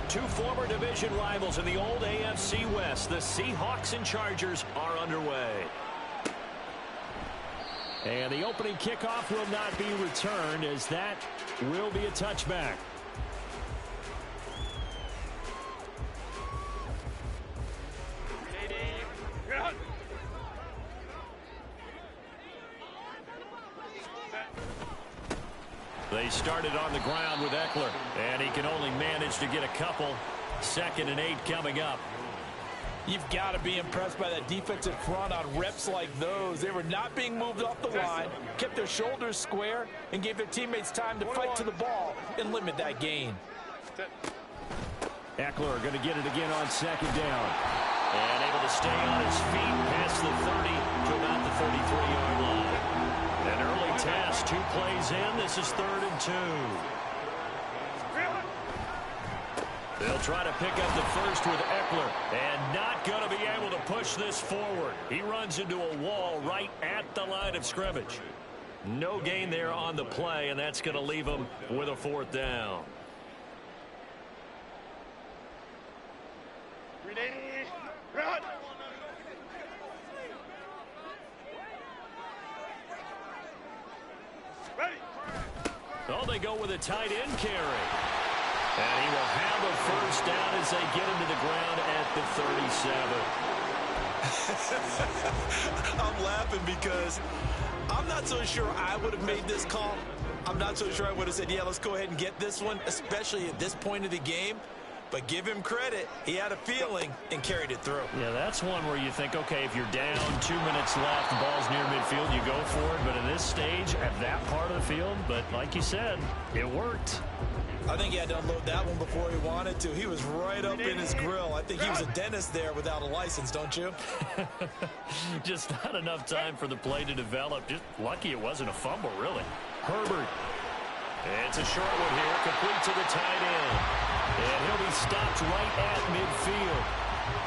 Two former division rivals in the old AFC West. The Seahawks and Chargers are underway. And the opening kickoff will not be returned, as that will be a touchback. They started on the ground with Eckler, and he can only manage to get a couple. 2nd and 8 coming up. You've got to be impressed by that defensive front on reps like those. They were not being moved off the line, kept their shoulders square, and gave their teammates time to fight to the ball and limit that gain. Eckler going to get it again on 2nd down. And able to stay on his feet past the 30 to about the 33-yard line. An early test, 2 plays in. This is 3rd and 2. They'll try to pick up the first with Eckler, and not going to be able to push this forward. He runs into a wall right at the line of scrimmage. No gain there on the play, and that's going to leave him with a 4th down. Oh, they go with a tight end carry. And he will have a 1st down as they get him to the ground at the 37. I'm laughing because I'm not so sure I would have made this call. I'm not so sure I would have said, yeah, let's go ahead and get this one, especially at this point of the game. But give him credit. He had a feeling and carried it through. Yeah, that's one where you think, okay, if you're down, 2 minutes left, the ball's near midfield, you go for it. But in this stage, at that part of the field, but like you said, it worked. I think he had to unload that one before he wanted to. He was right up in his grill. I think he was a dentist there without a license, don't you? Just not enough time for the play to develop. Just lucky it wasn't a fumble, really. Herbert. It's a short one here, complete to the tight end. And he'll be stopped right at midfield.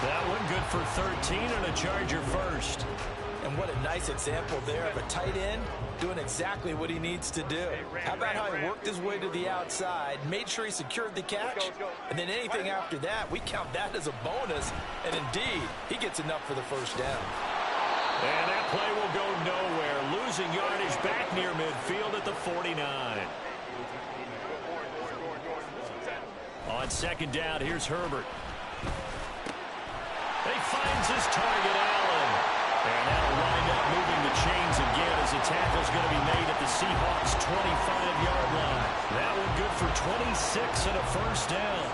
That one good for 13 and a Charger first. And what a nice example there of a tight end doing exactly what he needs to do. How about how he worked his way to the outside, made sure he secured the catch, and then anything after that, we count that as a bonus. And indeed, he gets enough for the 1st down. And that play will go nowhere. Losing yardage back near midfield at the 49. On 2nd down, here's Herbert. He finds his target, Allen. And that'll wind up moving the chains again as the tackle's going to be made at the Seahawks' 25-yard line. That one good for 26 and a 1st down.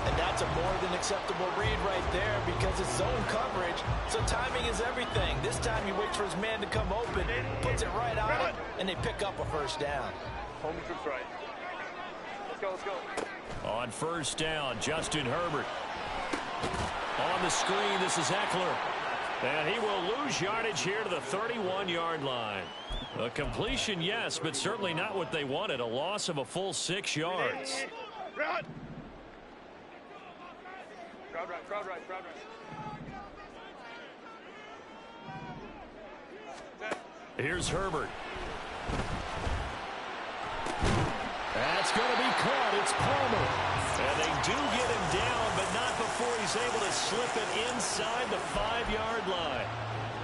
And that's a more than acceptable read right there because it's zone coverage, so timing is everything. This time he waits for his man to come open, puts it right on it, and they pick up a 1st down. Home troops right. Let's go, let's go. On 1st down, Justin Herbert. On the screen, this is Eckler. And he will lose yardage here to the 31-yard line. A completion, yes, but certainly not what they wanted. A loss of a full 6 yards. Run! Crowd right, crowd right, crowd right. Here's Herbert. That's going to be caught. It's Palmer. And they do get him down, but not before he's able to slip it inside the 5-yard line.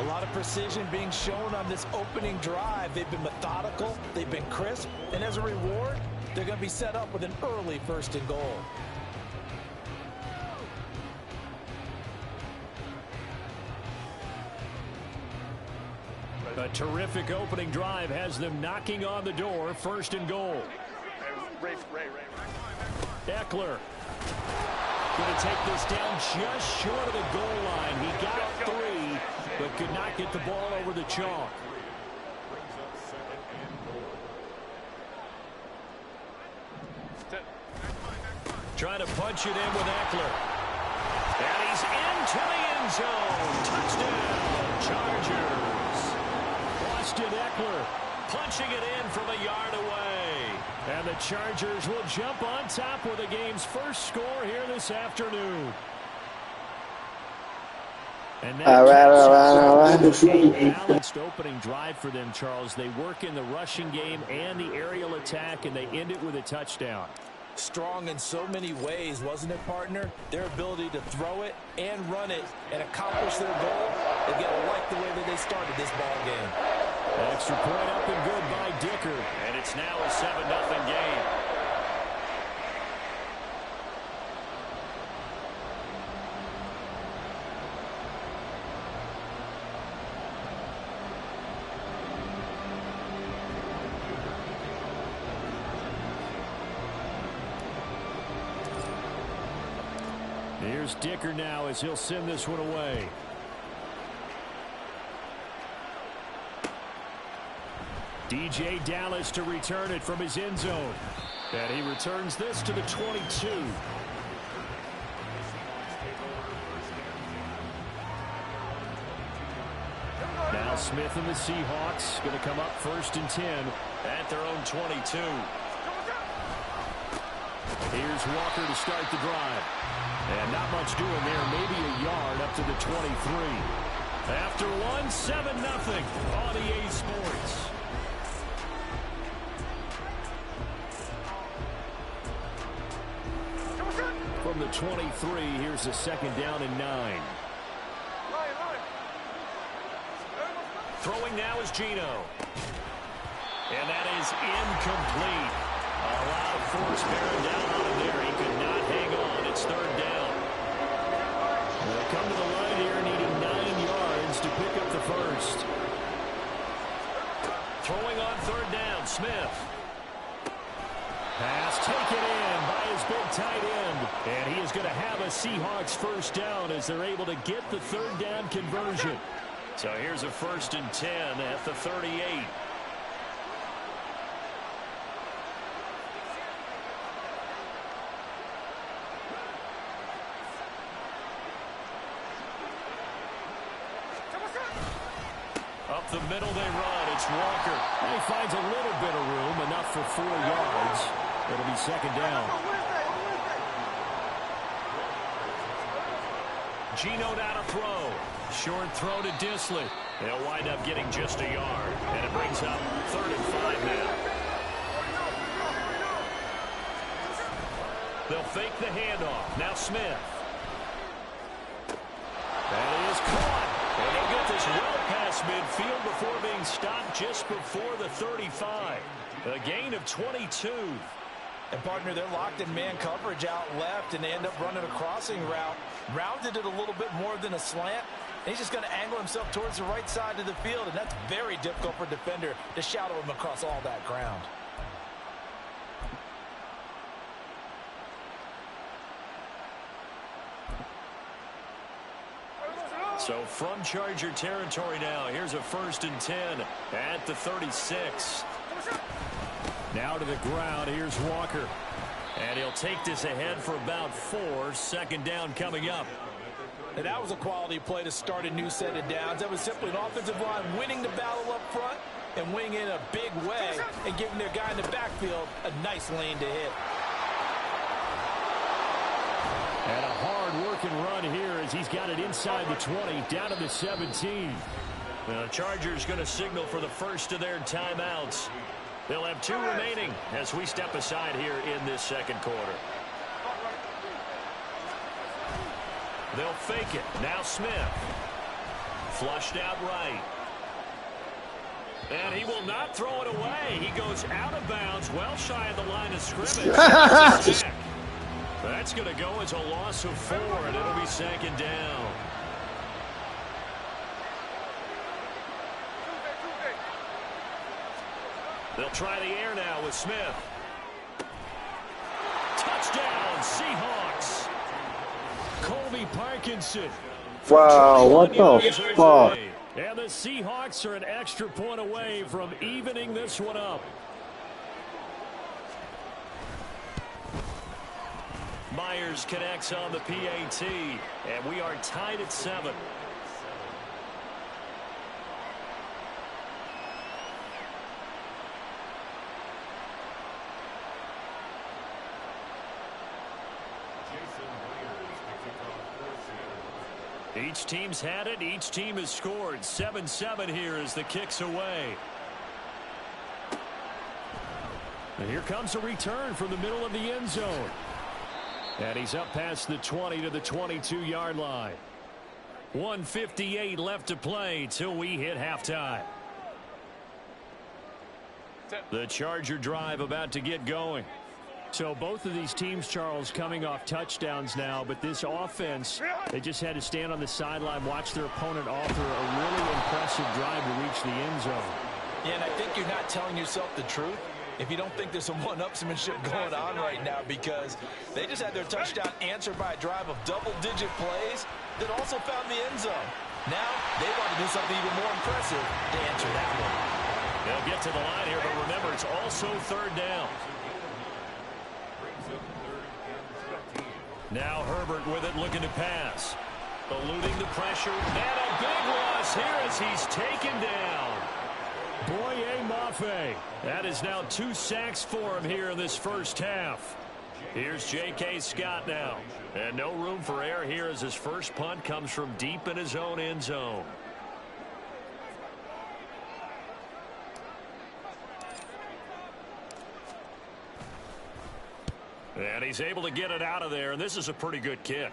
A lot of precision being shown on this opening drive. They've been methodical, they've been crisp, and as a reward, they're going to be set up with an early 1st and goal. A terrific opening drive has them knocking on the door. 1st and goal. Ray. Eckler going to take this down just short of the goal line. He got 3, but could not get the ball over the chalk. Trying to punch it in with Eckler. And he's into the end zone. Touchdown, Chargers. Austin Eckler punching it in from a yard away. And the Chargers will jump on top with the game's first score here this afternoon. And All right. Balanced opening drive for them, Charles. They work in the rushing game and the aerial attack, and they end it with a touchdown. Strong in so many ways, wasn't it, partner? Their ability to throw it and run it and accomplish their goal. They've got to like the way that they started this ball game. Extra point up and good by Dicker. And it's now a 7-0 game. Here's Dicker now as he'll send this one away. DJ Dallas to return it from his end zone. And he returns this to the 22. Now Smith and the Seahawks going to come up 1st and 10 at their own 22. Here's Walker to start the drive. And not much doing there. Maybe a yard up to the 23. After one, 7-0 on EA Sports. From the 23, here's a 2nd down and 9. Throwing now is Geno. And that is incomplete. A lot of force bearing down on him there. He could not hang on. It's 3rd down. They'll come to the line here needing 9 yards to pick up the 1st. Throwing on 3rd down, Smith. Pass taken in by his big tight end. And he is going to have a Seahawks 1st down as they're able to get the 3rd down conversion. So here's a 1st and 10 at the 38. Up the middle they run. It's Walker. And he finds a little bit of room, enough for 4 yards. It'll be 2nd down. Geno now to throw. Short throw to Disley. They'll wind up getting just a yard. And it brings up 3rd and 5 now. They'll fake the handoff. Now Smith. That is caught. And they'll get this well past midfield before being stopped just before the 35. A gain of 22. And, partner, they're locked in man coverage out left, and they end up running a crossing route. Rounded it a little bit more than a slant. And he's just going to angle himself towards the right side of the field, and that's very difficult for a defender to shadow him across all that ground. So from Charger territory now, here's a 1st and 10 at the 36. Now to the ground, here's Walker. And he'll take this ahead for about 4. 2nd down coming up. And that was a quality play to start a new set of downs. That was simply an offensive line winning the battle up front and winning in a big way and giving their guy in the backfield a nice lane to hit. And a hard-working run here as he's got it inside the 20, down to the 17. The Chargers going to signal for the first of their timeouts. They'll have 2 remaining as we step aside here in this 2nd quarter. They'll fake it. Now Smith. Flushed out right. And he will not throw it away. He goes out of bounds, well shy of the line of scrimmage. That's going to go as a loss of 4, and it'll be 2nd down. They'll try the air now with Smith. Touchdown, Seahawks. Colby Parkinson. Wow, what the fuck? And the Seahawks are an extra point away from evening this one up. Myers connects on the PAT, and we are tied at 7. Each team's had it. Each team has scored. 7-7 here as the kick's away. And here comes a return from the middle of the end zone. And he's up past the 20 to the 22-yard line. 1:58 left to play till we hit halftime. The Charger drive about to get going. So both of these teams, Charles, coming off touchdowns now, but this offense, they just had to stand on the sideline, watch their opponent offer a really impressive drive to reach the end zone. Yeah, and I think you're not telling yourself the truth if you don't think there's some one-upsmanship going on right now, because they just had their touchdown answered by a drive of double-digit plays that also found the end zone. Now they want to do something even more impressive to answer that one. They'll get to the line here, but remember, it's also third down. Now Herbert with it, looking to pass. Eluding the pressure, and a big loss here as he's taken down. Boye Mafe. That is now 2 sacks for him here in this first half. Here's J.K. Scott now. And no room for error here as his first punt comes from deep in his own end zone. And he's able to get it out of there, and this is a pretty good kick.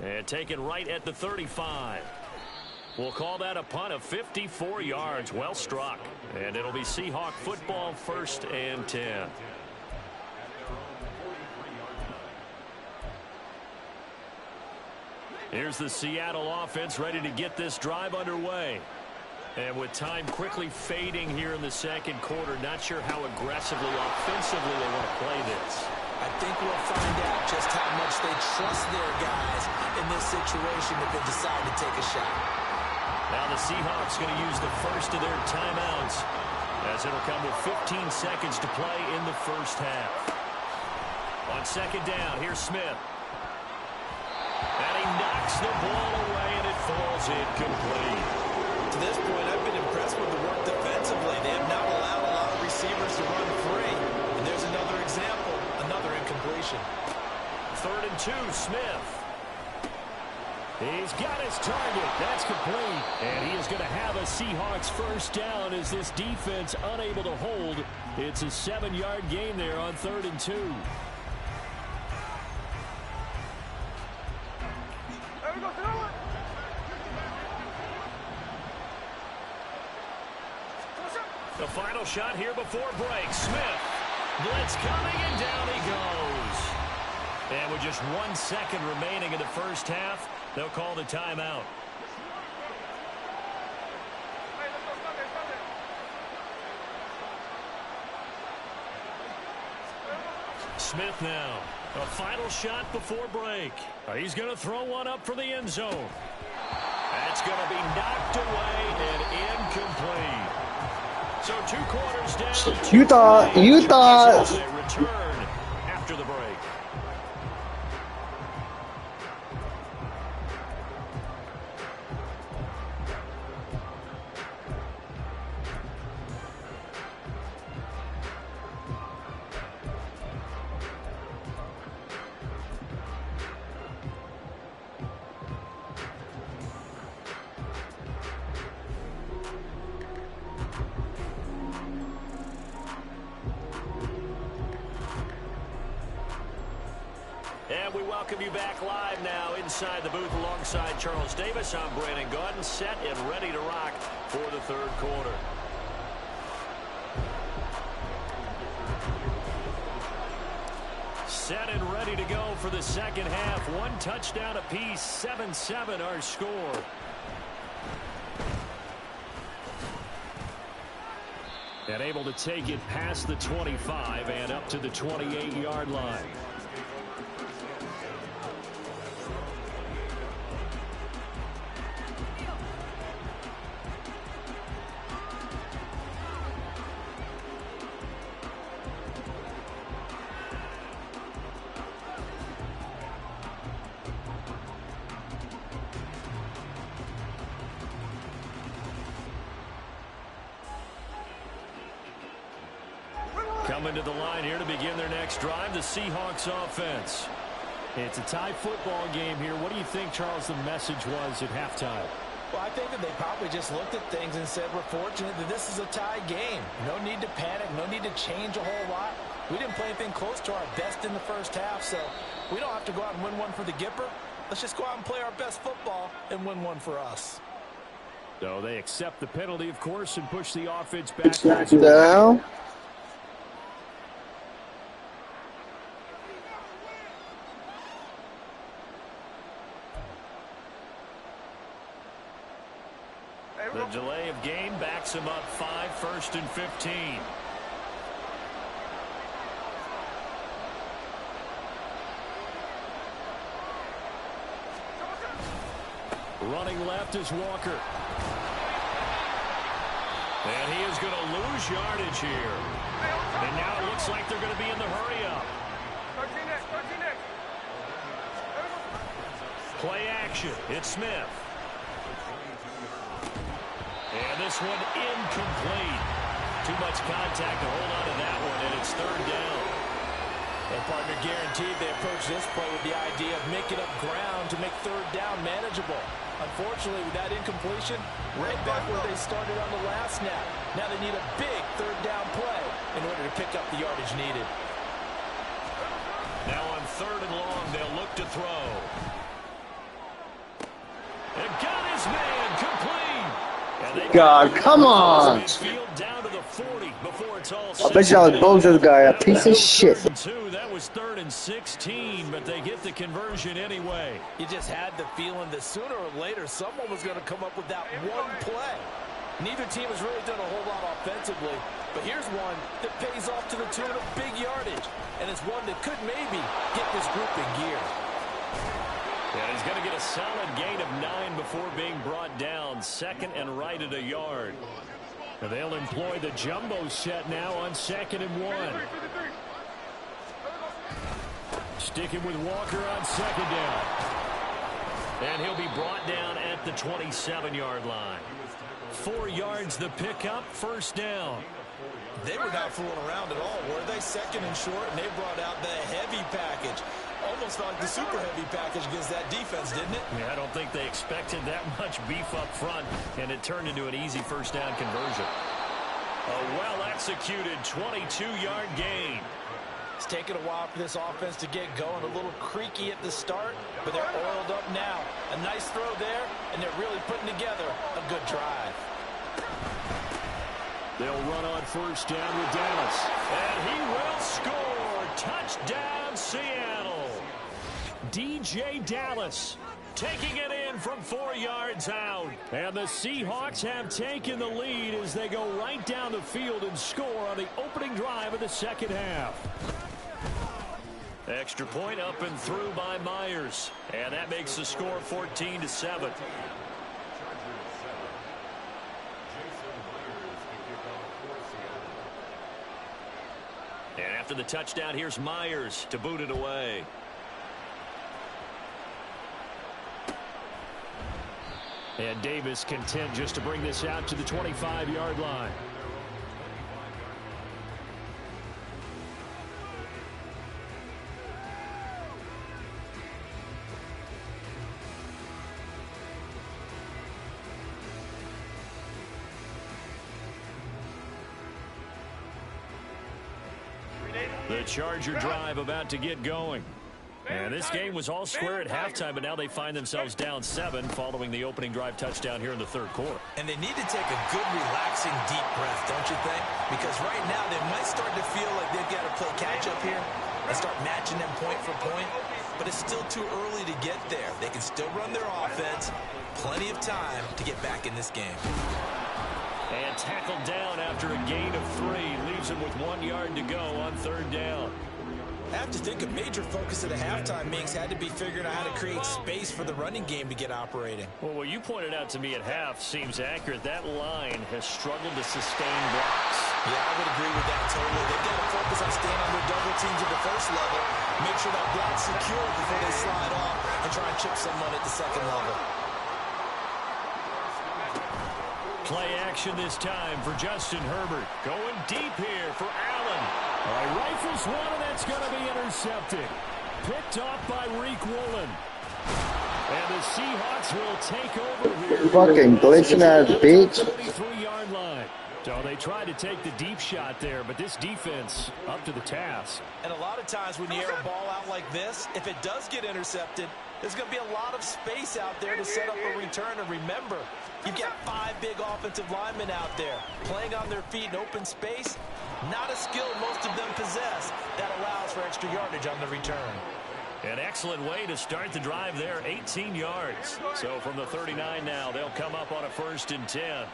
And taken right at the 35. We'll call that a punt of 54 yards. Well struck. And it'll be Seahawk football, 1st and 10. Here's the Seattle offense ready to get this drive underway. And with time quickly fading here in the second quarter, not sure how aggressively, offensively they want to play this. I think we'll find out just how much they trust their guys in this situation if they decide to take a shot. Now the Seahawks going to use the first of their timeouts, as it'll come with 15 seconds to play in the first half. On second down, here's Smith. And he knocks the ball away, and it falls incomplete. To this point, I've been impressed with the work defensively. They have not allowed a lot of receivers to run free. And there's another example, another incompletion. 3rd and 2, Smith. He's got his target. That's complete. And he is going to have a Seahawks first down as this defense unable to hold. It's a 7-yard gain there on 3rd and 2. The final shot here before break. Smith. Blitz coming, and down he goes. And with just 1 second remaining in the first half, they'll call the timeout. Smith now. A final shot before break. He's going to throw one up for the end zone. That's going to be knocked away and incomplete. So 2 quarters down. You thought. They return after the break. And we welcome you back live now inside the booth alongside Charles Davis. I'm Brandon Gaudin, set and ready to rock for the third quarter. Set and ready to go for the second half. 1 touchdown apiece, 7-7 our score. And able to take it past the 25 and up to the 28-yard line. Coming to the line here to begin their next drive, the Seahawks offense. It's a tie football game here. What do you think, Charles, the message was at halftime? Well, I think that they probably just looked at things and said, we're fortunate that this is a tie game. No need to panic, no need to change a whole lot. We didn't play anything close to our best in the first half, so we don't have to go out and win one for the Gipper. Let's just go out and play our best football and win one for us. So they accept the penalty, of course, and push the offense back. Down. The delay of game backs him up 5, 1st and 15. Running left is Walker. And he is going to lose yardage here. And now it looks like they're going to be in the hurry-up. Play action. It's Smith. And this one incomplete. Too much contact to hold on to that one, and it's 3rd down. Well, partner, guaranteed they approach this play with the idea of making up ground to make 3rd down manageable. Unfortunately, with that incompletion, right back where they started on the last snap. Now they need a big 3rd down play in order to pick up the yardage needed. Now on 3rd and long, they'll look to throw. And got his man complete. God, come on. Down to the 40 before it's all I bet y'all Bojo's guy a piece of shit. That was 3rd and 16, but they get the conversion anyway. You just had the feeling that sooner or later someone was going to come up with that one play. Neither team has really done a whole lot offensively, but here's one that pays off to the tune of big yardage, and it's one that could maybe get this group in gear. And he's going to get a solid gain of 9 before being brought down. 2nd and right at a yard. And they'll employ the jumbo set now on 2nd and 1. Sticking with Walker on 2nd down. And he'll be brought down at the 27-yard line. 4 yards the pickup, 1st down. They were not fooling around at all, were they? 2nd and short, and they brought out the heavy package. Almost like the super heavy package against that defense, didn't it? Yeah, I don't think they expected that much beef up front, and it turned into an easy 1st down conversion. A well-executed 22-yard gain. It's taken a while for this offense to get going. A little creaky at the start, but they're oiled up now. A nice throw there, and they're really putting together a good drive. They'll run on 1st down with Dallas. And he will score. Touchdown, Seattle. DJ Dallas taking it in from 4 yards out. And the Seahawks have taken the lead as they go right down the field and score on the opening drive of the 2nd half. Extra point up and through by Myers. And that makes the score 14-7. And after the touchdown, here's Myers to boot it away. And Davis content just to bring this out to the 25-yard line. The Charger drive about to get going. And this game was all square at halftime, but now they find themselves down 7 following the opening drive touchdown here in the 3rd quarter. And they need to take a good, relaxing, deep breath, don't you think? Because right now they might start to feel like they've got to play catch-up here and start matching them point for point. But it's still too early to get there. They can still run their offense. Plenty of time to get back in this game. And tackled down after a gain of 3. Leaves him with 1 yard to go on 3rd down. I have to think a major focus at the halftime meetings had to be figuring out how to create space for the running game to get operating. Well, what you pointed out to me at half seems accurate. That line has struggled to sustain blocks. Yeah, I would agree with that totally. They've got to focus on staying under double teams at the 1st level, make sure that block's secure before they slide off and try and chip someone at the 2nd level. Play action this time for Justin Herbert. Going deep here for Allen. All right, rifles one, and that's going to be intercepted. Picked off by Reek Woolen. And the Seahawks will take over here. Fucking glitching ass bitch. 23-yard line. So they tried to take the deep shot there, but this defense up to the task. And a lot of times when you air a ball out like this, if it does get intercepted, there's going to be a lot of space out there to set up a return. And remember, you've got 5 big offensive linemen out there playing on their feet in open space. Not a skill most of them possess that allows for extra yardage on the return. An excellent way to start the drive there, 18 yards. So from the 39 now, they'll come up on a 1st and 10.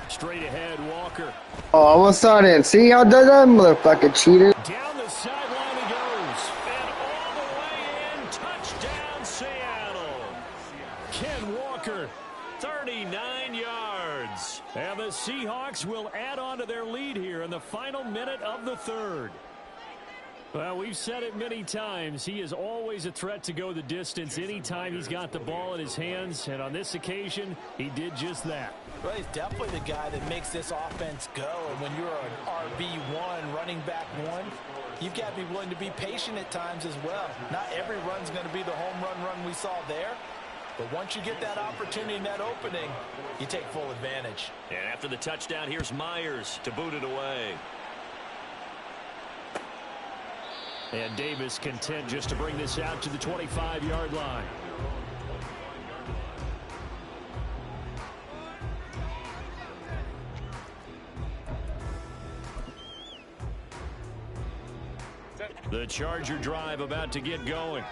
Straight ahead, Walker. Oh, all of a sudden. See how does that motherfucker cheater? Down the sideline he goes. And all the way in. Touchdown, Seattle. Ken Walker, 39 yards. And the Seahawks will add on to their lead here in the final minute of the 3rd. Well, we've said it many times. He is always a threat to go the distance anytime he's got the ball in his hands. And on this occasion, he did just that. Well, he's definitely the guy that makes this offense go. And when you're an RB1, running back 1, you've got to be willing to be patient at times as well. Not every run's going to be the home run we saw there. But once you get that opportunity and that opening, you take full advantage. And after the touchdown, here's Myers to boot it away. And Davis content just to bring this out to the 25-yard line. The Charger drive about to get going.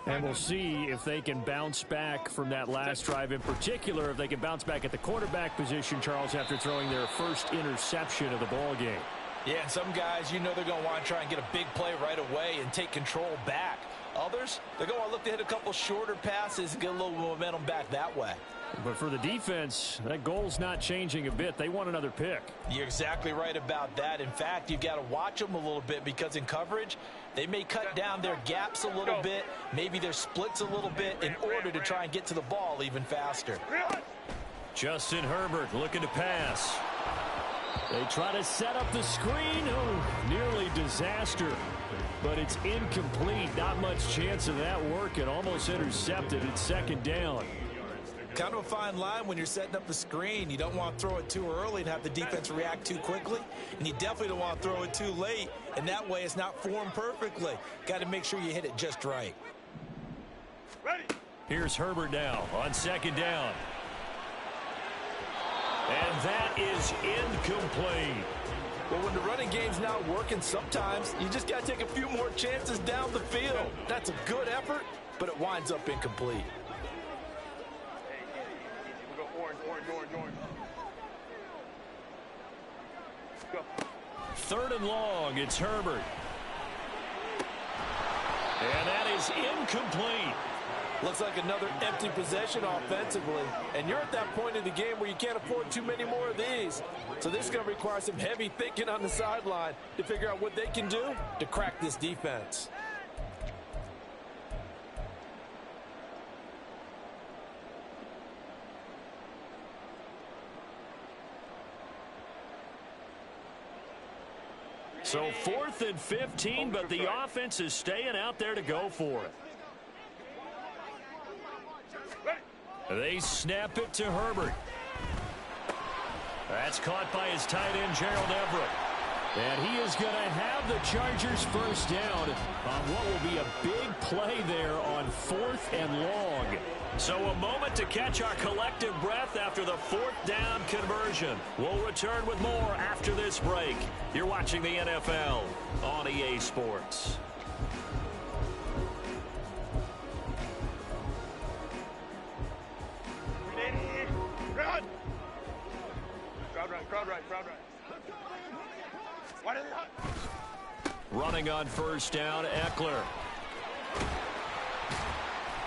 And we'll see if they can bounce back from that last drive in particular, if they can bounce back at the quarterback position, Charles, after throwing their first interception of the ball game. Yeah, and some guys, you know they're going to want to try and get a big play right away and take control back. Others, they're going to want to look to hit a couple shorter passes and get a little momentum back that way. But for the defense, that goal's not changing a bit. They want another pick. You're exactly right about that. In fact, you've got to watch them a little bit because in coverage, they may cut down their gaps a little bit, maybe their splits a little bit in order to try and get to the ball even faster. Justin Herbert looking to pass. They try to set up the screen. Oh, nearly disaster. But it's incomplete. Not much chance of that working. Almost intercepted. It's 2nd down. Kind of a fine line when you're setting up the screen. You don't want to throw it too early and have the defense react too quickly. And you definitely don't want to throw it too late. And that way it's not formed perfectly. Got to make sure you hit it just right. Here's Herbert now on 2nd down. And that is incomplete. Well, when the running game's not working, sometimes you just got to take a few more chances down the field. That's a good effort, but it winds up incomplete. We'll go orange. Go. 3rd and long, it's Herbert. And that is incomplete. Looks like another empty possession offensively. And you're at that point in the game where you can't afford too many more of these. So this is going to require some heavy thinking on the sideline to figure out what they can do to crack this defense. So 4th and 15, but the offense is staying out there to go for it. They snap it to Herbert. That's caught by his tight end, Gerald Everett. And he is going to have the Chargers 1st down on what will be a big play there on 4th and long. So a moment to catch our collective breath after the 4th down conversion. We'll return with more after this break. You're watching the NFL on EA Sports. Crowd right. Why did not? Running on 1st down, Eckler.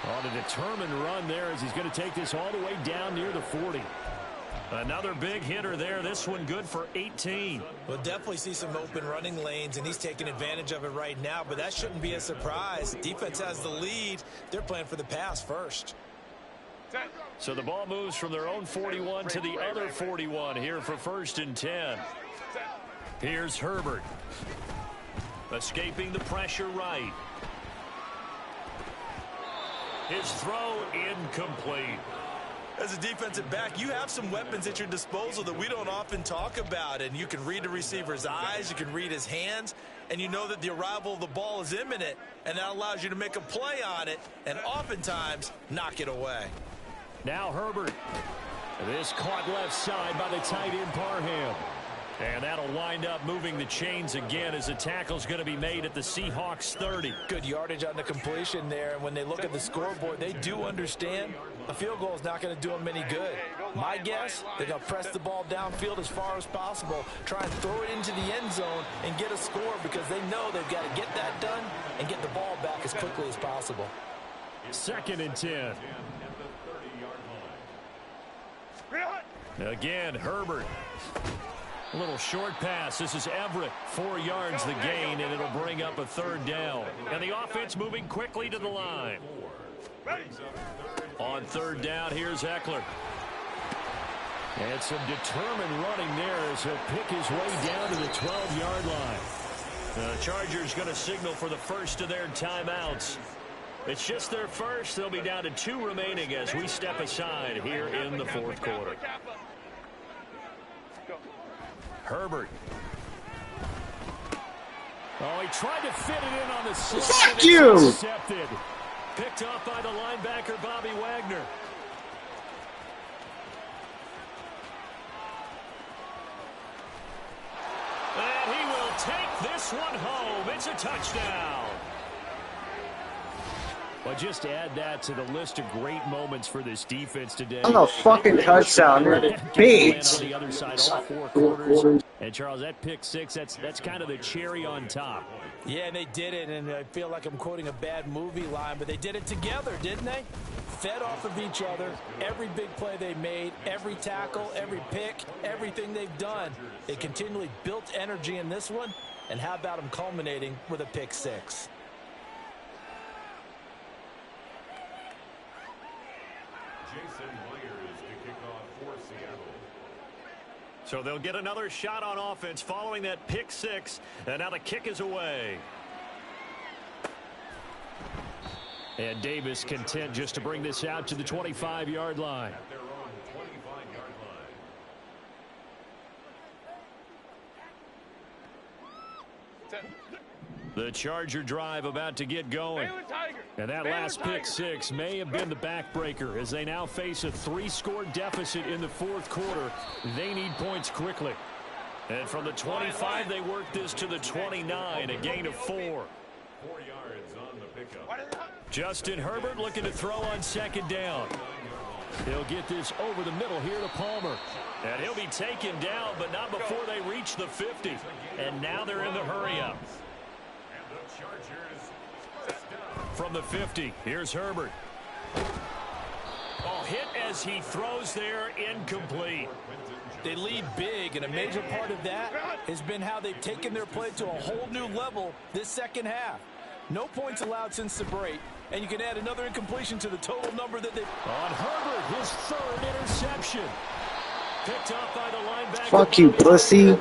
On a determined run there as he's going to take this all the way down near the 40. Another big hitter there. This one good for 18. We'll definitely see some open running lanes, and he's taking advantage of it right now, but that shouldn't be a surprise. Defense has the lead. They're playing for the pass first. So the ball moves from their own 41 to the other 41 here for 1st and 10. Here's Herbert. Escaping the pressure right. His throw incomplete. As a defensive back, you have some weapons at your disposal that we don't often talk about. And you can read the receiver's eyes, you can read his hands, and you know that the arrival of the ball is imminent, and that allows you to make a play on it and oftentimes knock it away. Now Herbert. This caught left side by the tight end Parham. And that'll wind up moving the chains again as the tackle's going to be made at the Seahawks 30. Good yardage on the completion there. And when they look at the scoreboard, they do understand a field goal is not going to do them any good. My guess, they're going to press the ball downfield as far as possible, try and throw it into the end zone and get a score because they know they've got to get that done and get the ball back as quickly as possible. 2nd and 10. Again, Herbert. A little short pass. This is Everett. 4 yards the gain, and it'll bring up a 3rd down. And the offense moving quickly to the line. On 3rd down, here's Eckler. And some determined running there as he'll pick his way down to the 12-yard line. The Chargers going to signal for the first of their timeouts. It's just their first. They'll be down to 2 remaining as we step aside here in the 4th quarter. Herbert. Oh, he tried to fit it in on the slide. Fuck you! Intercepted. Picked off by the linebacker, Bobby Wagner. And he will take this one home. It's a touchdown. Well, just add that to the list of great moments for this defense today. I'm a fucking touchdown, bitch. On the other side, all 4 quarters. And Charles, that pick 6, that's kind of the cherry on top. Yeah, and they did it, and I feel like I'm quoting a bad movie line, but they did it together, didn't they? Fed off of each other, every big play they made, every tackle, every pick, everything they've done. They continually built energy in this one, and how about them culminating with a pick 6? So they'll get another shot on offense following that pick 6. And now the kick is away. And Davis content just to bring this out to the 25-yard line. The Charger drive about to get going. And that last pick 6 may have been the backbreaker as they now face a 3-score deficit in the 4th quarter. They need points quickly. And from the 25, they work this to the 29, a gain of 4. 4 yards on the pickup. Justin Herbert looking to throw on 2nd down. He'll get this over the middle here to Palmer. And he'll be taken down, but not before they reach the 50. And now they're in the hurry-up. From the 50, here's Herbert. Oh, hit as he throws there, incomplete. They lead big, and a major part of that has been how they've taken their play to a whole new level this 2nd half. No points allowed since the break, and you can add another incompletion to the total number that they... On Herbert, his 3rd interception. Picked up by the linebacker. Fuck you, pussy.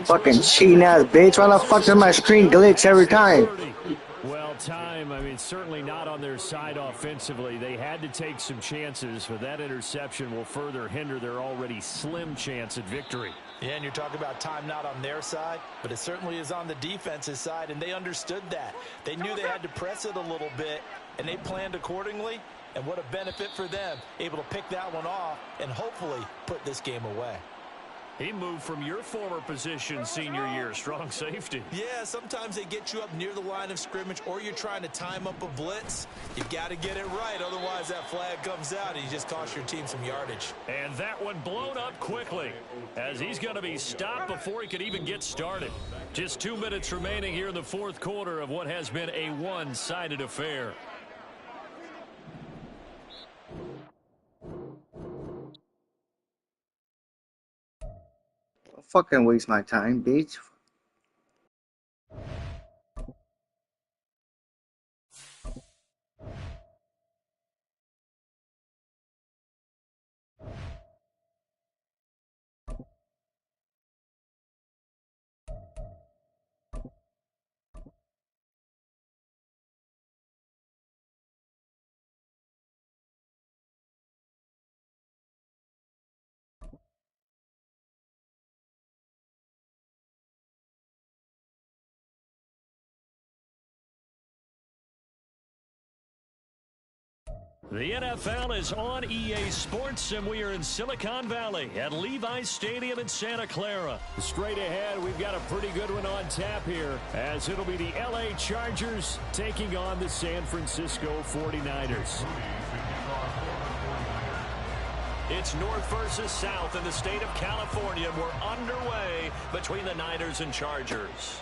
Fucking cheating ass bitch. Why the fuck does my screen glitch every time? Well, time, I mean, certainly not on their side offensively. They had to take some chances, but that interception will further hinder their already slim chance at victory. Yeah, and you're talking about time not on their side, but it certainly is on the defense's side, and they understood that. They knew they had to press it a little bit, and they planned accordingly, and what a benefit for them, able to pick that one off and hopefully put this game away. He moved from your former position senior year, strong safety. Yeah, sometimes they get you up near the line of scrimmage or you're trying to time up a blitz. You've got to get it right, otherwise that flag comes out and you just cost your team some yardage. And that one blown up quickly as he's going to be stopped before he could even get started. Just 2 minutes remaining here in the 4th quarter of what has been a one-sided affair. Fucking waste my time, bitch. The NFL is on EA Sports, and we are in Silicon Valley at Levi's Stadium in Santa Clara. Straight ahead, we've got a pretty good one on tap here, as it'll be the LA Chargers taking on the San Francisco 49ers. It's north versus south in the state of California, and we're underway between the Niners and Chargers.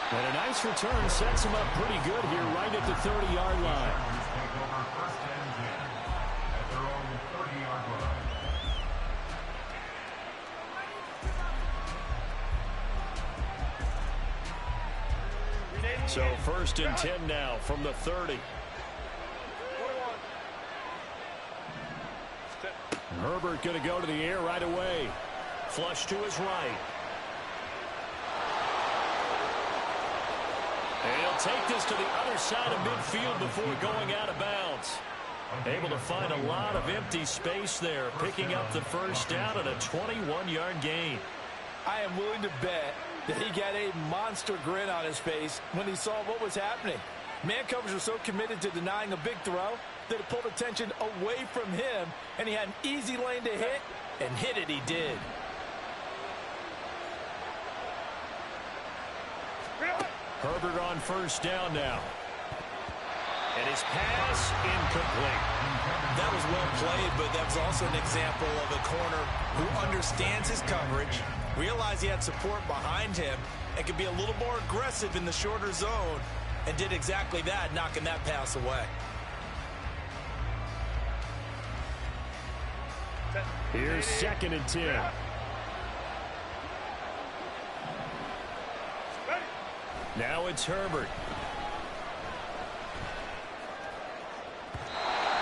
And a nice return sets him up pretty good here right at the 30-yard line. So 1st and 10 now from the 30. Herbert going to go to the air right away. Flush to his right. And he'll take this to the other side of midfield before going out of bounds. Able to find a lot of empty space there, picking up the first down and a 21-yard gain. I am willing to bet that he got a monster grin on his face when he saw what was happening. Man coverage was so committed to denying a big throw that it pulled attention away from him, and he had an easy lane to hit, and hit it he did. Herbert on first down now. And his pass incomplete. That was well played, but that was also an example of a corner who understands his coverage, realized he had support behind him, and could be a little more aggressive in the shorter zone, and did exactly that, knocking that pass away. Here's 2nd and 10. Now it's Herbert.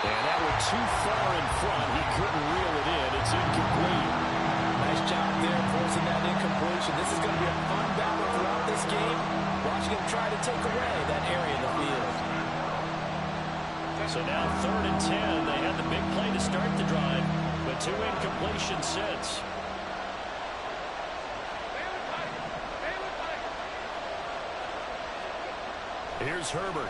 And that went too far in front. He couldn't reel it in. It's incomplete. Nice job there forcing that incompletion. This is going to be a fun battle throughout this game. Watching him try to take away that area of the field. So now 3rd and 10. They had the big play to start the drive, but 2 incompletions since. Here's Herbert.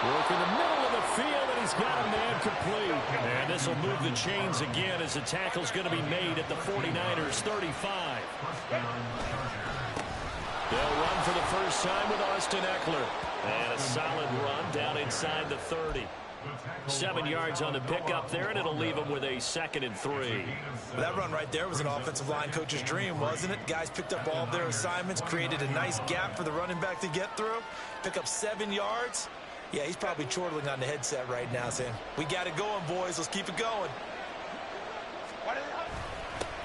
Work in the middle of the field, and he's got a man complete. And this will move the chains again as the tackle's going to be made at the 49ers 35. They'll run for the first time with Austin Eckler. And a solid run down inside the 30. 7 yards on the pickup there, and it'll leave him with a 2nd and 3. Well, that run right there was an offensive line coach's dream, wasn't it? Guys picked up all of their assignments, created a nice gap for the running back to get through, pick up 7 yards. Yeah, he's probably chortling on the headset right now saying, we got it going, boys. Let's keep it going.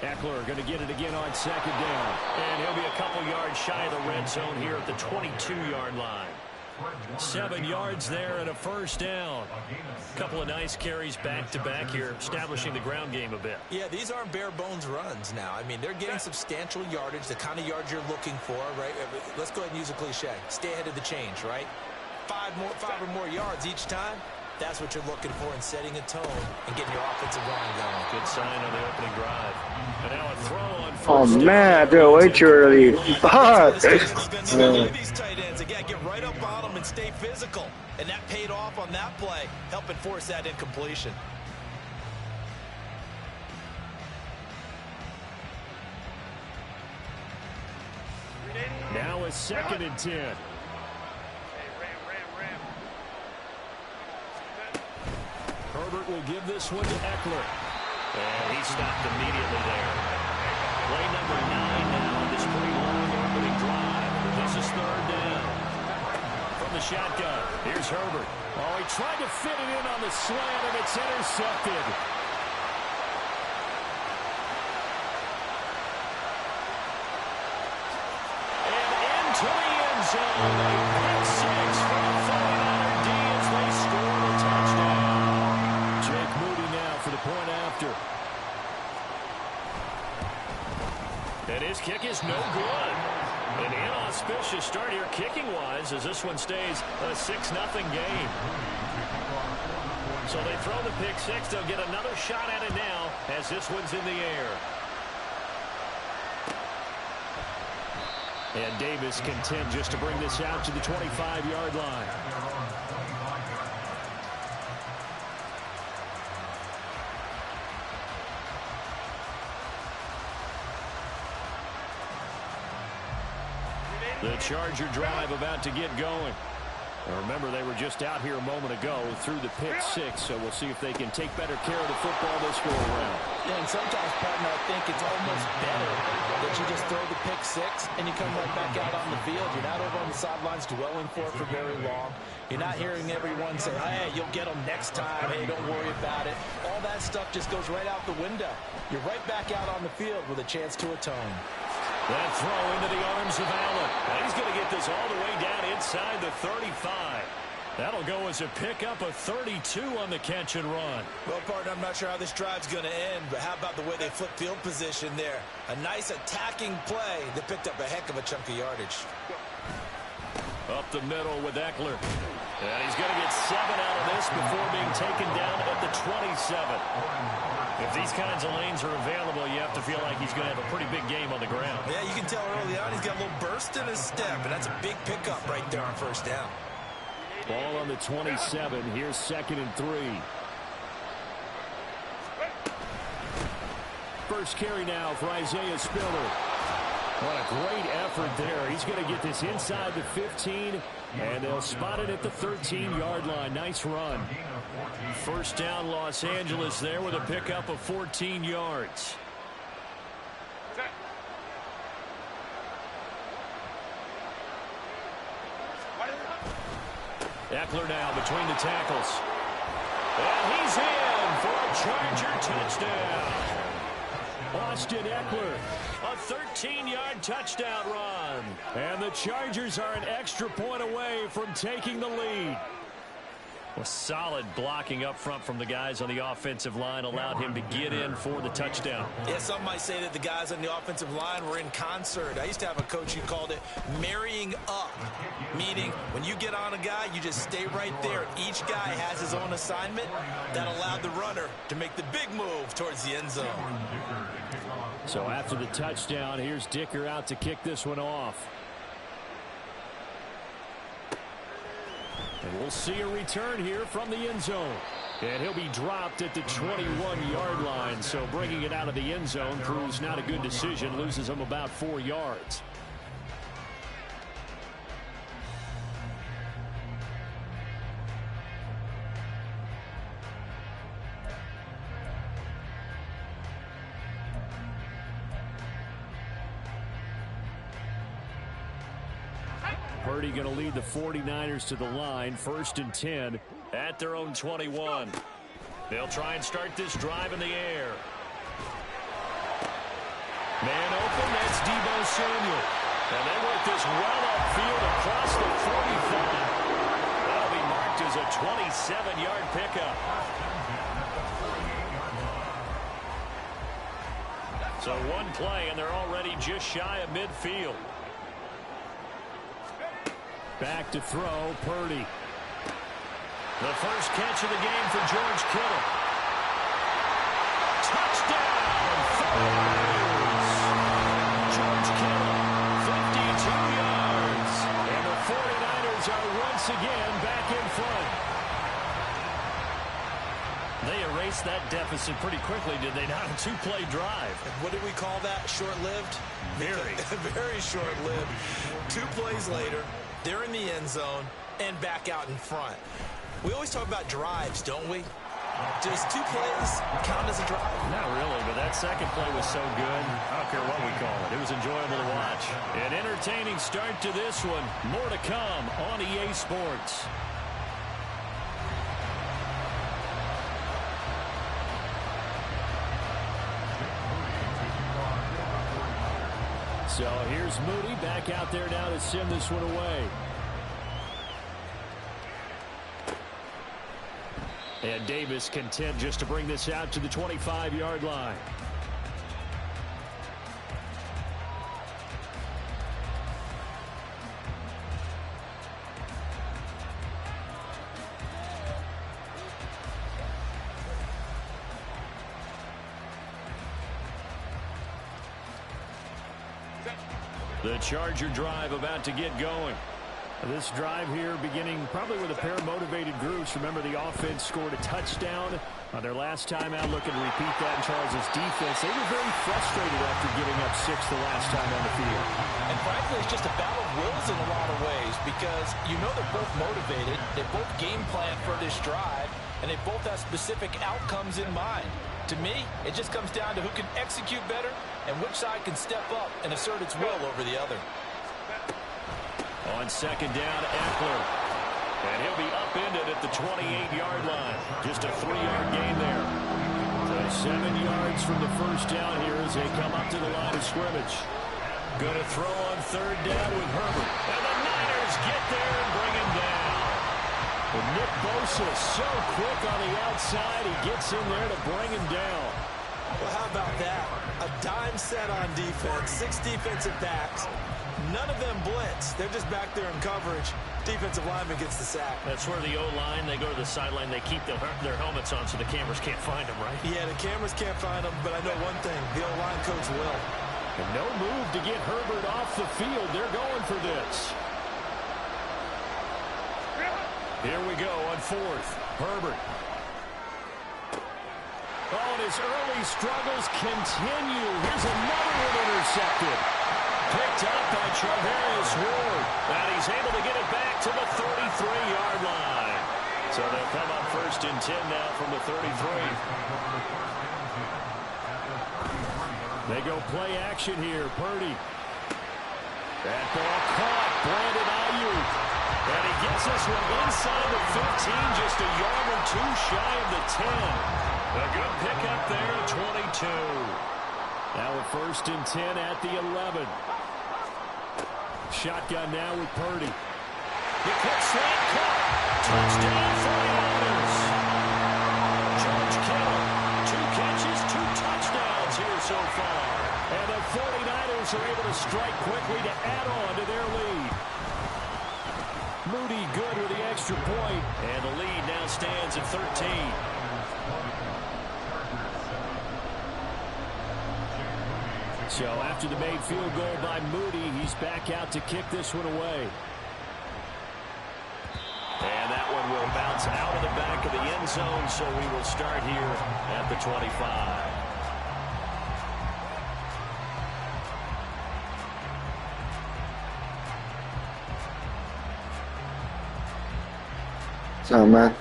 Eckler going to get it again on 2nd down. And he'll be a couple yards shy of the red zone here at the 22-yard line. 7 yards there and a first down. A couple of nice carries back-to-back here, establishing the ground game a bit. Yeah, these aren't bare-bones runs now. I mean, they're getting substantial yardage, the kind of yards you're looking for, right? Let's go ahead and use a cliche. Stay ahead of the change, right? 5 or more yards each time. That's what you're looking for in setting a tone and getting your offensive line going. Good sign on the opening drive. And now a throw on first. Oh man, they're way too early. Fuck. These tight ends, again, get right up on them and stay physical. And that paid off on that play, helping force that incompletion. Now a 2nd and 10. Herbert will give this one to Eckler. And he stopped immediately there. Play number 9 now on this pretty long opening drive. This is 3rd down. From the shotgun, here's Herbert. Oh, he tried to fit it in on the slant, and it's intercepted. And into the end zone. A pick 6 for the 49er D as they score a touchdown. Jake Moody now for the point after. And his kick is no good. An inauspicious start here kicking-wise as this one stays a 6-0 game. So they throw the pick 6. They'll get another shot at it now as this one's in the air. And Davis content just to bring this out to the 25-yard line. The Charger drive about to get going. Now remember, they were just out here a moment ago through the pick six, so we'll see if they can take better care of the football this go around. Yeah, and sometimes, partner, I think it's almost better that you just throw the pick six and you come right back out on the field. You're not over on the sidelines dwelling for it for very long. You're not hearing everyone say, hey, you'll get them next time. Hey, don't worry about it. All that stuff just goes right out the window. You're right back out on the field with a chance to atone. That throw into the arms of Allen. And he's going to get this all the way down inside the 35. That'll go as a pickup of 32 on the catch and run. Well, partner, I'm not sure how this drive's going to end, but how about the way they flip field position there? A nice attacking play that picked up a heck of a chunk of yardage. Up the middle with Eckler. And he's going to get 7 out of this before being taken down at the 27. If these kinds of lanes are available, you have to feel like he's going to have a pretty big game on the ground. Yeah, you can tell early on he's got a little burst in his step, and that's a big pickup right there on first down. Ball on the 27. Here's 2nd and 3. First carry now for Isaiah Spiller. What a great effort there. He's going to get this inside the 15, and they'll spot it at the 13-yard line. Nice run. First down, Los Angeles there with a pickup of 14 yards. Eckler now between the tackles. And he's in for a Charger touchdown. Austin Eckler, a 13-yard touchdown run. And the Chargers are an extra point away from taking the lead. Well, solid blocking up front from the guys on the offensive line allowed him to get in for the touchdown. Yeah, some might say that the guys on the offensive line were in concert. I used to have a coach who called it marrying up, meaning when you get on a guy, you just stay right there. Each guy has his own assignment that allowed the runner to make the big move towards the end zone. So after the touchdown, here's Dicker out to kick this one off. And we'll see a return here from the end zone. And he'll be dropped at the 21-yard line. So bringing it out of the end zone proves not a good decision. Loses him about 4 yards. Purdy going to lead the 49ers to the line. 1st and 10 at their own 21. They'll try and start this drive in the air. Man open, that's Deebo Samuel. And they work this well upfield across the 45. That'll be marked as a 27-yard pickup. So one play, and they're already just shy of midfield. Back to throw, Purdy. The first catch of the game for George Kittle. Touchdown! George Kittle, 52 yards. And the 49ers are once again back in front. They erased that deficit pretty quickly, did they not? A 2-play drive. What did we call that? Short-lived? Very. Very short-lived. 2 plays later, they're in the end zone and back out in front. We always talk about drives, don't we? Does 2 plays count as a drive? Not really, but that second play was so good. I don't care what we call it. It was enjoyable to watch. An entertaining start to this one. More to come on EA Sports. So here's Moody back out there now to send this one away. And Davis content just to bring this out to the 25-yard line. The Charger drive about to get going. This drive here beginning probably with a pair of motivated groups. Remember, the offense scored a touchdown on their last time out, looking to repeat that in Charles' defense. They were very frustrated after giving up 6 the last time on the field. And frankly, it's just a battle of wills in a lot of ways because you know they're both motivated, they both game plan for this drive, and they both have specific outcomes in mind. To me, it just comes down to who can execute better and which side can step up and assert its will over the other. On second down, Eckler. And he'll be upended at the 28-yard line. Just a 3-yard gain there. So 7 yards from the first down here as they come up to the line of scrimmage. Going to throw on third down with Herbert. And the Niners get there and bring him down. Well, Nick Bosa so quick on the outside. He gets in there to bring him down. Well, how about that? A dime set on defense, 6 defensive backs. None of them blitz. They're just back there in coverage. Defensive lineman gets the sack. That's where the O-line, they go to the sideline, they keep their helmets on so the cameras can't find them, right? Yeah, the cameras can't find them, but I know one thing. The O-line coach will. And no move to get Herbert off the field. They're going for this. Here we go on fourth. Herbert. Oh, and his early struggles continue. Here's another one intercepted. Picked up by Charvarius Ward. And he's able to get it back to the 33-yard line. So they'll come up first and 10 now from the 33. They go play action here. Purdy. That ball caught. Brandon Ayuk. And he gets this one inside the 15, just a yard or two shy of the 10. A good pickup there at 22. Now a first and 10 at the 11. Shotgun now with Purdy. The quick slant caught. Touchdown 49ers. George Kittle. 2 catches, 2 touchdowns here so far. And the 49ers are able to strike quickly to add on to their lead. Moody good with the extra point. And the lead now stands at 13. So after the made field goal by Moody, he's back out to kick this one away. And that one will bounce out of the back of the end zone, so we will start here at the 25. So, man.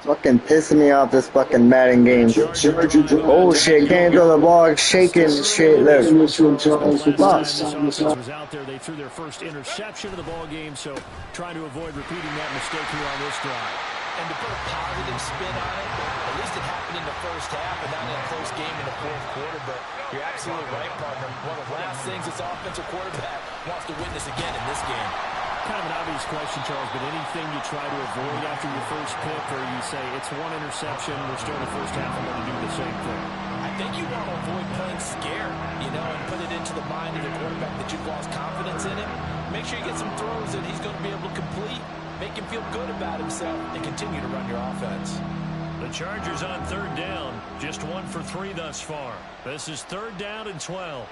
Fucking pissing me off this fucking Madden game. Oh shit, can't throw the ball, shaking shit. Look. Was out there. They threw their first interception of the ball game, so trying to avoid repeating that mistake here on this drive. And to put a positive spin on it, at least it happened in the first half and not in a close game in the fourth quarter. But you're absolutely right, partner. One of the last things this offensive quarterback wants to witness again in this game. Kind of an obvious question, Charles, but anything you try to avoid after your first pick, or you say it's one interception, we're still in the first half, I'm going to do the same thing? I think you want to avoid playing scared, and put it into the mind of the quarterback that you've lost confidence in him. Make sure you get some throws that he's going to be able to complete, make him feel good about himself, and continue to run your offense. The Chargers on third down, just 1 for 3 thus far. This is third down and 12.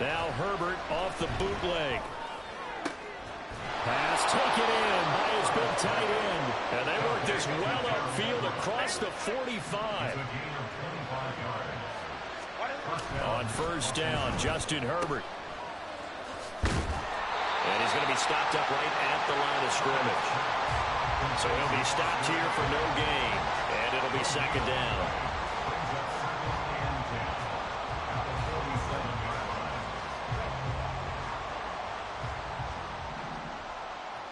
Now Herbert off the bootleg. Pass taken in by his big tight end. And they work this well upfield across the 45. On first down, Justin Herbert. And he's going to be stopped up right at the line of scrimmage. So he'll be stopped here for no gain. And it'll be second down.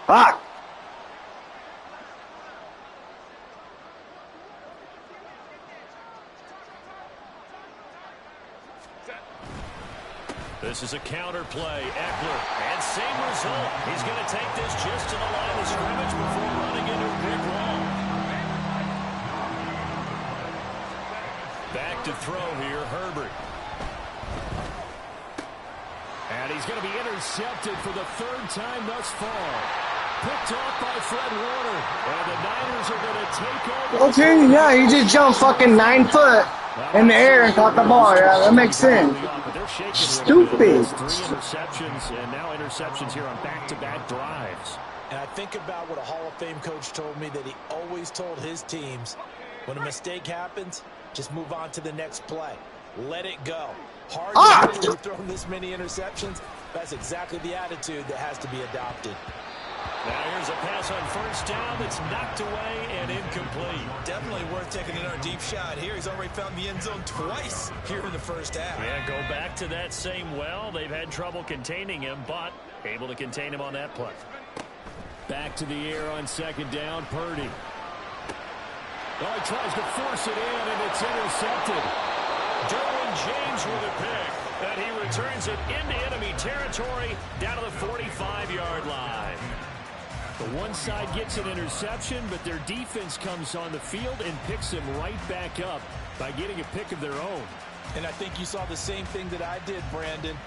Fuck! This is a counter play. Eckler, and same result. He's going to take this just to the line of scrimmage before running into a brick wall. Back to throw here, Herbert. And he's going to be intercepted for the 3rd time thus far. Picked off by Fred Warner. And the Niners are going to take over. Okay, yeah, he just jumped fucking 9 foot. in the air and caught the ball. Yeah, that makes sense. Stupid. 3 interceptions and now interceptions here on back-to-back drives. And I think about what a Hall of Fame coach told me, that he always told his teams, when a mistake happens, just move on to the next play. Let it go. Hard to do when you've thrown this many interceptions. That's exactly the attitude that has to be adopted. Now here's a pass on first down that's knocked away and incomplete. Definitely worth taking another deep shot here. He's already found the end zone twice here in the first half. Yeah, go back to that same well. They've had trouble containing him, but able to contain him on that play. Back to the air on second down, Purdy. Oh, he tries to force it in, and it's intercepted. Derwin James with a pick, and he returns it into enemy territory down to the 45-yard line. The one side gets an interception, but their defense comes on the field and picks him right back up by getting a pick of their own. And I think you saw the same thing that I did, Brandon.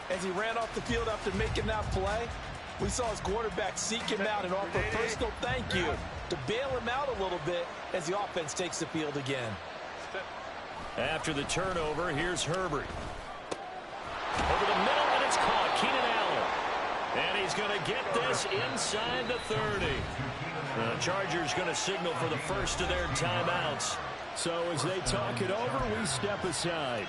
As he ran off the field after making that play, we saw his quarterback seek him out and offer a personal thank you to bail him out a little bit as the offense takes the field again. After the turnover, here's Herbert. Over the middle, and it's caught. Keenan Allen. And he's going to get this inside the 30. The Chargers going to signal for the first of their timeouts. So as they talk it over, we step aside.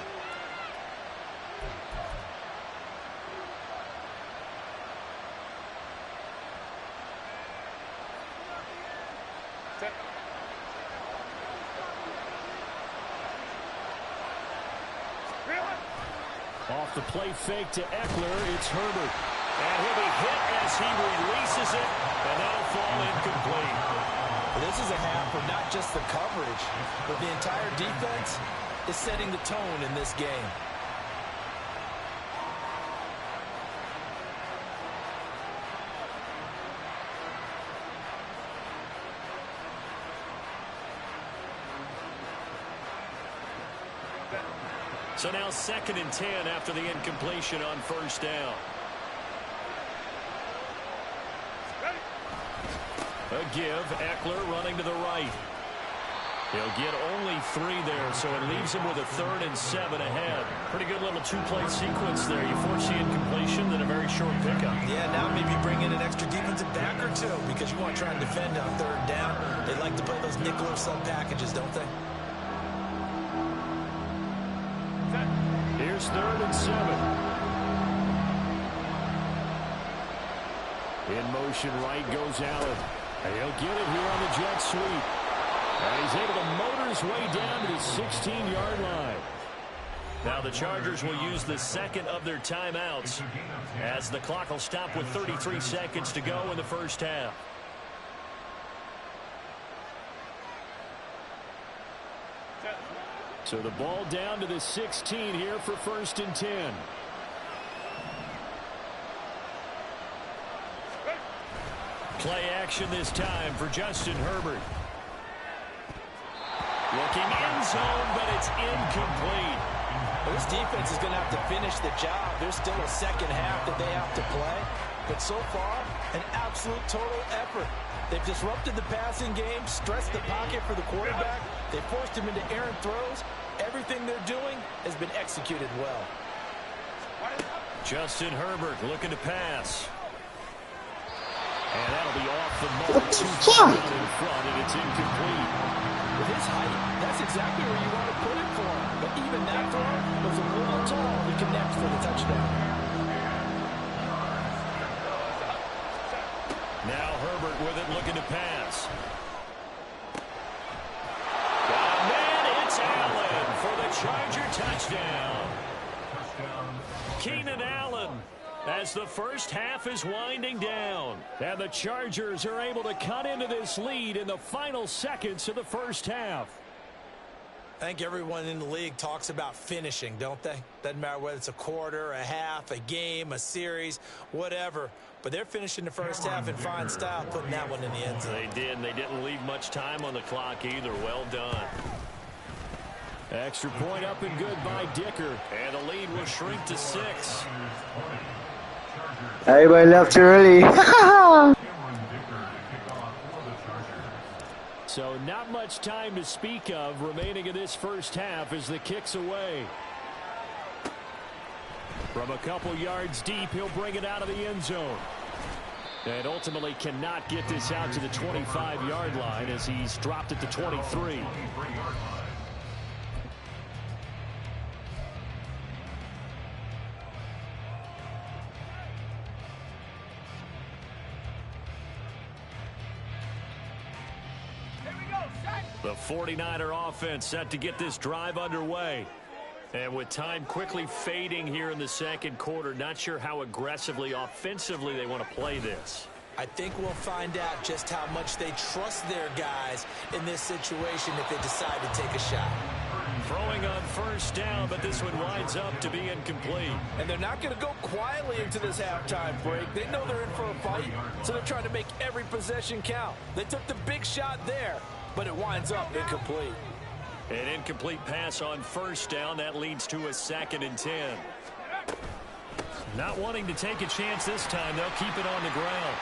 Off the play fake to Eckler, it's Herbert. And he'll be hit as he releases it, and that'll fall incomplete. This is a half where not just the coverage, but the entire defense is setting the tone in this game. So now 2nd and 10 after the incompletion on first down. A give, Eckler running to the right. He'll get only 3 there, so it leaves him with a 3rd and 7 ahead. Pretty good little 2-play sequence there. You force the incompletion, then a very short pickup. Yeah, now maybe bring in an extra defensive back or two because you want to try and defend on 3rd down. They like to play those nickel or sub packages, don't they? Here's 3rd and 7. In motion, right goes Allen. He'll get it here on the jet sweep. And he's able to motor his way down to the 16-yard line. Now the Chargers will use the 2nd of their timeouts as the clock will stop with 33 seconds to go in the first half. So the ball down to the 16 here for 1st and 10. Play action this time for Justin Herbert. Looking end zone, but it's incomplete. Well, this defense is going to have to finish the job. There's still a second half that they have to play. But so far, an absolute total effort. They've disrupted the passing game, stressed the pocket for the quarterback. They forced him into errant throws. Everything they're doing has been executed well. Justin Herbert looking to pass. And that'll be off the mark. In front, and it's incomplete. With his height, that's exactly where you want to put it for him. But even that throw was a little tall to connect for the touchdown. Now Herbert with it, looking to pass. Got a man, it's Allen for the Charger touchdown. Keenan Allen as the first half is winding down. And the Chargers are able to cut into this lead in the final seconds of the first half. I think everyone in the league talks about finishing, don't they? Doesn't matter whether it's a quarter, a half, a game, a series, whatever. But they're finishing the first half in fine style, putting that one in the end zone. They did, and they didn't leave much time on the clock either. Well done. Extra point up and good by Dicker. And the lead will shrink to 6. Everybody left too early. So not much time to speak of remaining in this first half as the kick's away. From a couple yards deep, he'll bring it out of the end zone. And ultimately cannot get this out to the 25-yard line as he's dropped it to 23. The 49er offense set to get this drive underway. And with time quickly fading here in the second quarter, not sure how aggressively, offensively they want to play this. I think we'll find out just how much they trust their guys in this situation if they decide to take a shot. Throwing on first down, but this one winds up to be incomplete. And they're not going to go quietly into this halftime break. They know they're in for a fight, so they're trying to make every possession count. They took the big shot there, but it winds up incomplete. An incomplete pass on first down. That leads to a 2nd and 10. Not wanting to take a chance this time. They'll keep it on the ground.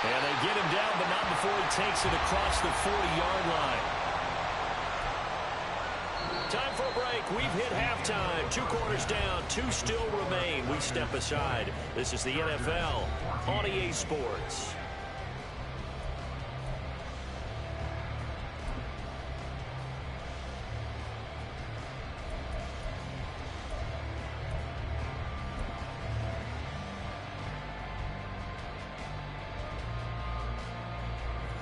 And they get him down, but not before he takes it across the 40-yard line. Time for a break. We've hit halftime. 2 quarters down. 2 still remain. We step aside. This is the NFL on EA Sports.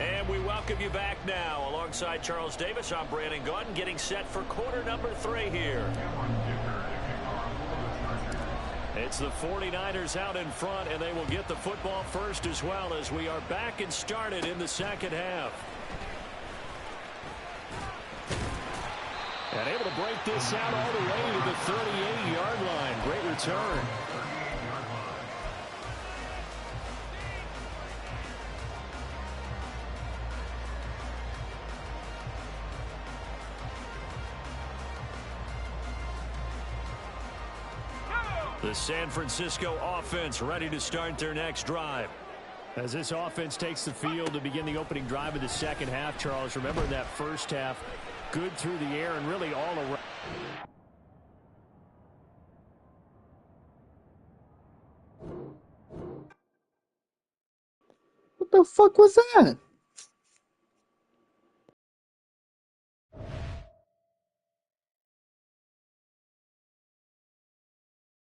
And we welcome you back now. Alongside Charles Davis, I'm Brandon Gaudin, getting set for quarter number 3 here. It's the 49ers out in front, and they will get the football first as well as we are back and started in the second half. And able to break this out all the way to the 38-yard line. Great return. The San Francisco offense ready to start their next drive. As this offense takes the field to begin the opening drive of the second half, Charles, remember that first half, good through the air and really all around. What the fuck was that?